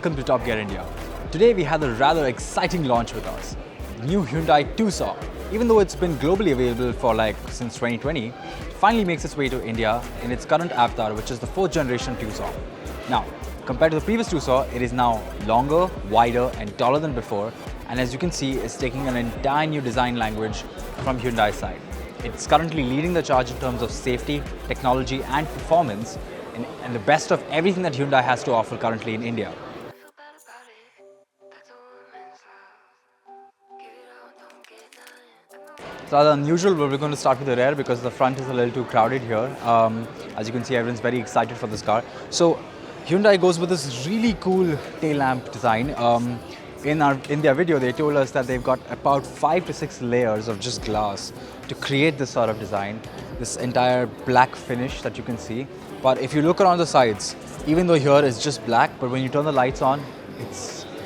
welcome to Top Gear India. Today we had a rather exciting launch with us. New Hyundai Tucson. Even though it's been globally available for since 2020, finally makes its way to India in its current avatar, which is the 4th generation Tucson. Now, compared to the previous Tucson, it is now longer, wider and taller than before, and as you can see, it's taking an entire new design language from Hyundai's side. It's currently leading the charge in terms of safety, technology and performance, and the best of everything that Hyundai has to offer currently in India. So rather unusual, but we're going to start with the rear because the front is a little too crowded here. As you can see, everyone's very excited for this car. So Hyundai goes with this really cool tail lamp design. In their video, they told us that they've got about 5 to 6 layers of just glass to create this sort of design, this entire black finish that you can see. But if you look around the sides, even though here it's just black, but when you turn the lights on,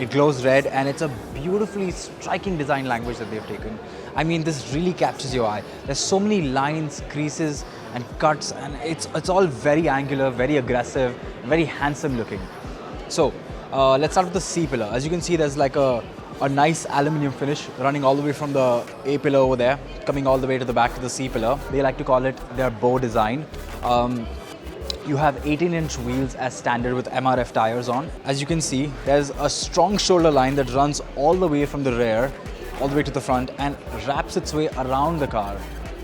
it glows red, and it's a beautifully striking design language that they've taken. I mean, this really captures your eye. There's so many lines, creases and cuts, and it's all very angular, very aggressive, very handsome looking. So let's start with the C-pillar. As you can see, there's like a nice aluminium finish running all the way from the A-pillar over there, coming all the way to the back to the C-pillar. They like to call it their bow design. You have 18-inch wheels as standard with MRF tires on. As you can see, there's a strong shoulder line that runs all the way from the rear, all the way to the front, and wraps its way around the car,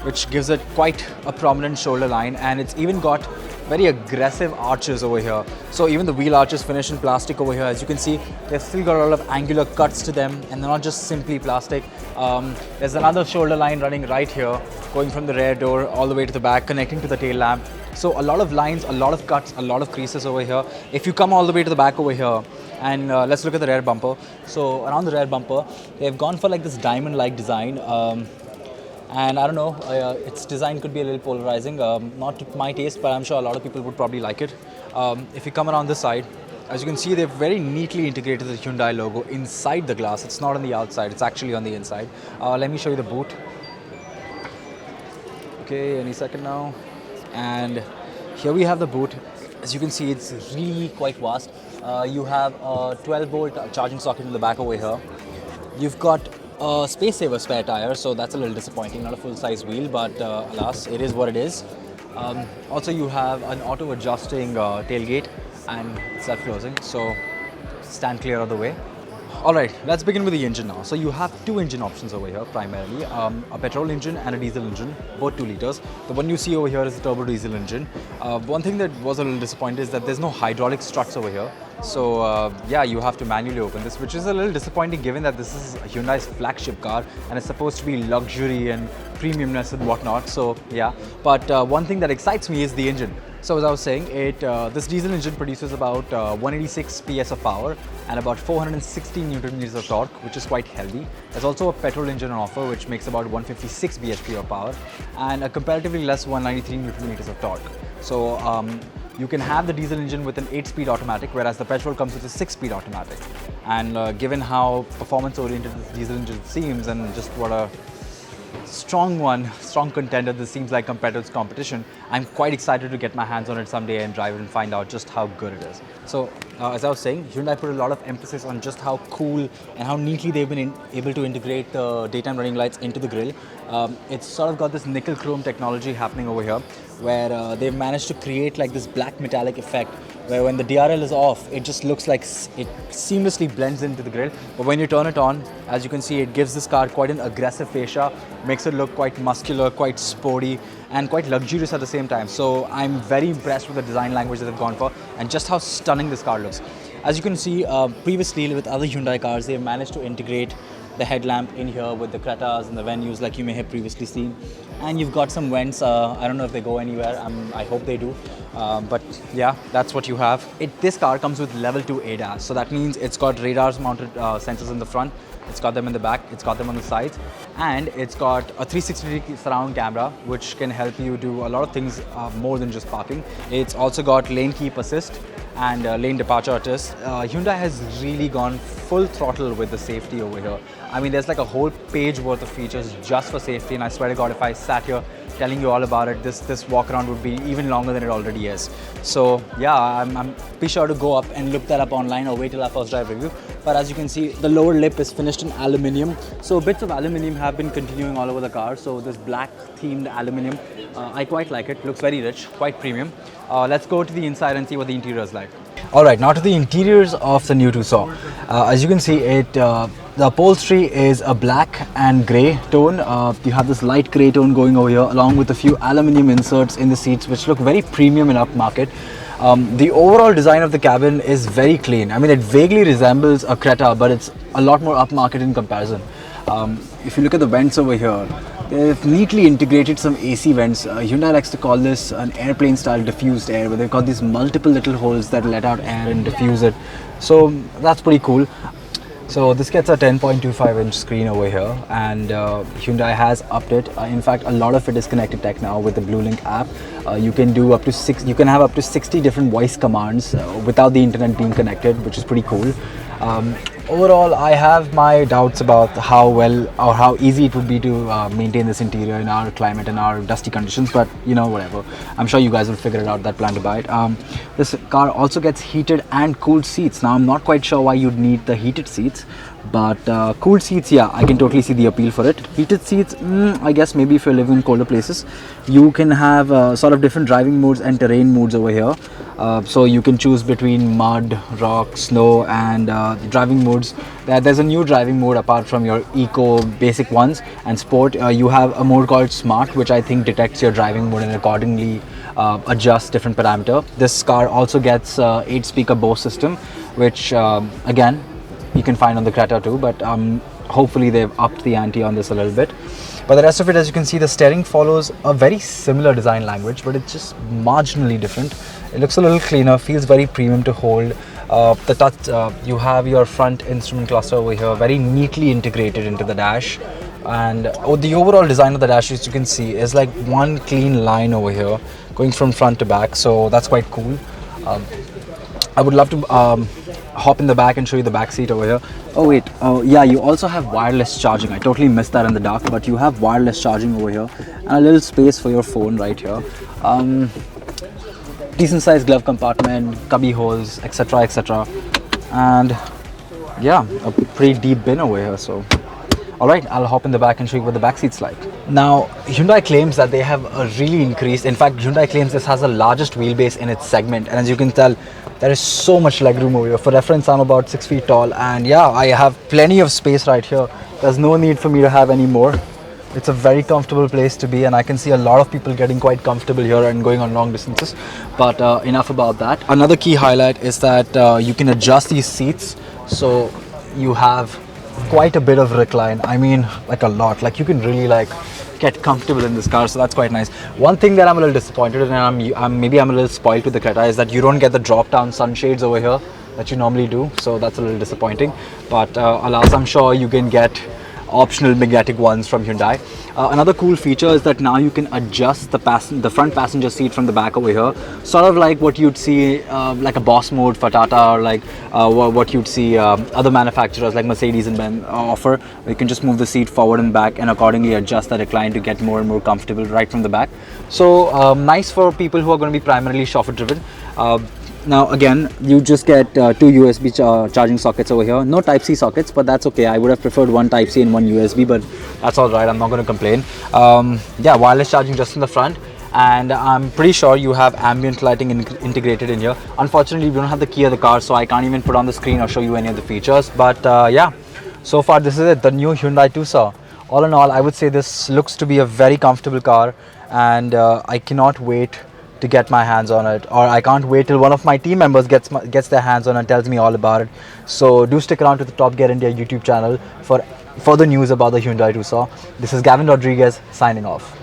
which gives it quite a prominent shoulder line, and it's even got very aggressive arches over here. So even the wheel arches finished in plastic over here, as you can see, they've still got a lot of angular cuts to them, and they're not just simply plastic. There's another shoulder line running right here, going from the rear door all the way to the back, connecting to the tail lamp. So a lot of lines, a lot of cuts, a lot of creases over here. If you come all the way to the back over here, and let's look at the rear bumper. So around the rear bumper, they've gone for like this diamond-like design. And I don't know, its design could be a little polarizing, not to my taste, but I'm sure a lot of people would probably like it. If you come around this side, as you can see, they've very neatly integrated the Hyundai logo inside the glass. It's not on the outside, it's actually on the inside. Let me show you the boot. Okay, any second now. And here we have the boot. As you can see, it's really quite vast. You have a 12-volt charging socket in the back over here. You've got a space saver spare tire, so that's a little disappointing. Not a full-size wheel, but alas, it is what it is. Also, you have an auto-adjusting tailgate and self-closing, so stand clear of the way. Alright, let's begin with the engine now. So you have two engine options over here primarily, a petrol engine and a diesel engine, both 2 liters. The one you see over here is the turbo diesel engine. One thing that was a little disappointing is that there's no hydraulic struts over here. So yeah, you have to manually open this, which is a little disappointing given that this is Hyundai's flagship car and it's supposed to be luxury and premiumness and whatnot. So yeah, but one thing that excites me is the engine. So as I was saying, this diesel engine produces about 186 PS of power and about 460 Newton meters of torque, which is quite healthy. There's also a petrol engine on offer, which makes about 156 bhp of power and a comparatively less 193 Newton meters of torque. So you can have the diesel engine with an 8-speed automatic, whereas the petrol comes with a 6-speed automatic. And given how performance-oriented this diesel engine seems and just what a strong contender this seems like compared to its competition, I'm quite excited to get my hands on it someday and drive it and find out just how good it is. So as I was saying, Hyundai put a lot of emphasis on just how cool and how neatly they've been able to integrate the daytime running lights into the grille. It's sort of got this nickel chrome technology happening over here, where they've managed to create like this black metallic effect where when the DRL is off, it just looks like it seamlessly blends into the grille. But when you turn it on, as you can see, it gives this car quite an aggressive fascia, makes it look quite muscular, quite sporty, and quite luxurious at the same time. So I'm very impressed with the design language that they've gone for and just how stunning this car looks. As you can see, previously with other Hyundai cars, they've managed to integrate the headlamp in here with the Cretas and the Venues like you may have previously seen. And you've got some vents, I don't know if they go anywhere, I hope they do. But yeah, that's what you have. This car comes with level 2 ADAS, so that means it's got radars mounted sensors in the front, it's got them in the back, it's got them on the sides, and it's got a 360-degree surround camera which can help you do a lot of things more than just parking. It's also got lane keep assist and lane departure assist. Hyundai has really gone full throttle with the safety over here. I mean, there's like a whole page worth of features just for safety, and I swear to God, if I sat here telling you all about it, this walk around would be even longer than it already DS. So yeah, I'm be sure to go up and look that up online or wait till our first drive review. But as you can see, the lower lip is finished in aluminium. So bits of aluminium have been continuing all over the car. So this black themed aluminium, I quite like it. Looks very rich, quite premium. Let's go to the inside and see what the interior is like. Alright, now to the interiors of the new Tucson. As you can see, the upholstery is a black and grey tone. You have this light grey tone going over here along with a few aluminium inserts in the seats which look very premium and upmarket. The overall design of the cabin is very clean. I mean, it vaguely resembles a Creta, but it's a lot more upmarket in comparison. If you look at the vents over here, they've neatly integrated some AC vents. Hyundai likes to call this an airplane style diffused air, where they've got these multiple little holes that let out air and diffuse it. So that's pretty cool. So this gets a 10.25 inch screen over here, and Hyundai has upped it. In fact, a lot of it is connected tech now with the BlueLink app. You can do up to you can have up to 60 different voice commands without the internet being connected, which is pretty cool. Overall, I have my doubts about how well or how easy it would be to maintain this interior in our climate and our dusty conditions, but you know, whatever. I'm sure you guys will figure it out that plan to buy it. This car also gets heated and cooled seats. Now, I'm not quite sure why you'd need the heated seats, but cooled seats, yeah, I can totally see the appeal for it. Heated seats, I guess maybe if you're living in colder places. You can have sort of different driving modes and terrain modes over here. So you can choose between mud, rock, snow, and driving modes. There's a new driving mode apart from your eco basic ones and sport. You have a mode called smart, which I think detects your driving mode and accordingly adjusts different parameter. This car also gets 8-speaker Bose system, which again you can find on the Creta too, but hopefully they've upped the ante on this a little bit. But the rest of it, as you can see, the steering follows a very similar design language, but it's just marginally different. It looks a little cleaner, feels very premium to hold. The touch, you have your front instrument cluster over here, very neatly integrated into the dash. And the overall design of the dash, as you can see, is like one clean line over here, going from front to back. So that's quite cool. I would love to hop in the back and show you the back seat over here. Oh wait, yeah, you also have wireless charging. I totally missed that in the dark, but you have wireless charging over here and a little space for your phone right here. Decent sized glove compartment, cubby holes, etc, etc, and yeah, a pretty deep bin over here. So alright, I'll hop in the back and show you what the back seat's like. Now, Hyundai claims that they have a really increased, in fact, Hyundai claims this has the largest wheelbase in its segment, and as you can tell, there is so much legroom over here. For reference, I'm about 6 feet tall, and yeah, I have plenty of space right here. There's no need for me to have any more. It's a very comfortable place to be, and I can see a lot of people getting quite comfortable here and going on long distances. But enough about that. Another key highlight is that you can adjust these seats, so you have quite a bit of recline. I mean, like a lot. Like you can really like get comfortable in this car, so that's quite nice. One thing that I'm a little disappointed in, and maybe I'm a little spoiled with the Creta, is that you don't get the drop down sunshades over here that you normally do, so that's a little disappointing. But alas, I'm sure you can get optional magnetic ones from Hyundai. Another cool feature is that now you can adjust the front passenger seat from the back over here, sort of like what you'd see like a Boss mode for Tata, or like what you'd see other manufacturers like Mercedes and Benz offer. You can just move the seat forward and back and accordingly adjust the recline to get more and more comfortable right from the back. So nice for people who are going to be primarily chauffeur driven. Now again, you just get 2 USB charging sockets over here. No Type-C sockets, but that's okay. I would have preferred one Type-C and one USB, but that's alright, I'm not going to complain. Yeah, wireless charging just in the front, and I'm pretty sure you have ambient lighting integrated in here. Unfortunately, we don't have the key of the car, so I can't even put on the screen or show you any of the features. But yeah, so far this is it, the new Hyundai Tucson. All in all, I would say this looks to be a very comfortable car, and I cannot wait to get my hands on it, or I can't wait till one of my team members gets their hands on it and tells me all about it. So do stick around to the Top Gear India YouTube channel for further news about the Hyundai Tucson. This is Gavin Rodriguez signing off.